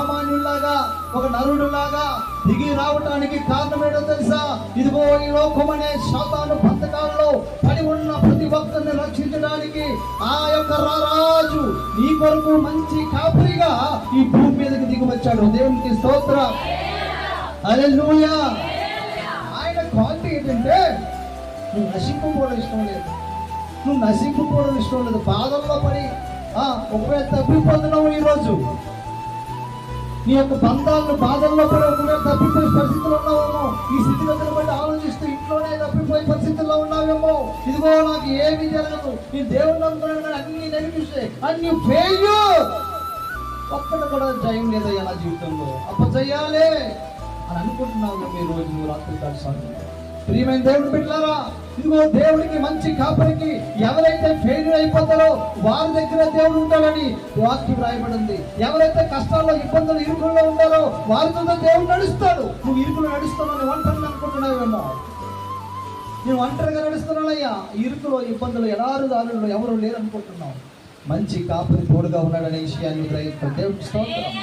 సామాన్యులాగా, ఒక నరుడులాగా దిగి రావటానికి కారణం ఏంటో తెలుసా? ఇదిగో ఈ లోకం అనే సాతాను బంధకాల్లో పడి ఉన్న ప్రతి ఒక్కరిని రక్షించడానికి ఆ యొక్క రారాజు నీ కొరకు మంచి కాపరిగా ఈ భూమి మీదకి దిగి వచ్చాడు. దేవునికి స్తోత్రం, హల్లెలూయా. ఆయన క్వాలిటీ ఏంటంటే నువ్వు నశింపుకోవడం ఇష్టం లేదు, నువ్వు నశింపుకోవడం ఇష్టం లేదు. బాధల్లో పడి ఒకవేళ తప్పిపోతున్నావు, ఈరోజు నీ యొక్క బంధాలను బాధల్లో పడి ఒకవేళ తప్పిపోయే పరిస్థితుల్లో ఉన్నావేమో, ఈ స్థితిగతులు బట్టి ఆలోచిస్తూ ఇంట్లోనే తప్పిపోయే పరిస్థితుల్లో ఉన్నావేమో. ఇదిగో నాకు ఏమీ జరగదు, నీ దేవుడు నమ్ముకున్నాడు, అన్ని నెగిటివ్సే, అన్ని ఫెయిల్యూర్, ఒక్కటి కూడా జయం లేదయ్యా నా జీవితంలో, అప్పజేయాలి అని అనుకుంటున్నావు ఈ రోజు నువ్వు రాత్రి కాదు. ప్రియమైన దేవుడు బిడ్డలారా, ఇదిగో దేవుడికి మంచి కాపరికి ఎవరైతే ఫెయిల్యూర్ అయిపోతారో వారి దగ్గర దేవుడు ఉంటాడని వాక్యం రాయబడింది. ఎవరైతే కష్టాల్లో, ఇబ్బందులు, ఇరుకుల్లో ఉంటారో వారితో దేవుడు నడుస్తాడు. నువ్వు ఇరుకులు నడుస్తున్నావు, ఒంటరిని అనుకుంటున్నావేమో. నువ్వు ఒంటరిగా నడుస్తున్నానయ్యా, ఇరుకులో, ఇబ్బందులు, ఎడారుదారుల్లో ఎవరు లేరనుకుంటున్నావు. మంచి కాపరి తోడుగా ఉన్నాడనే విషయాన్ని గ్రహిస్తాడు. దేవుడికి స్తోత్రం.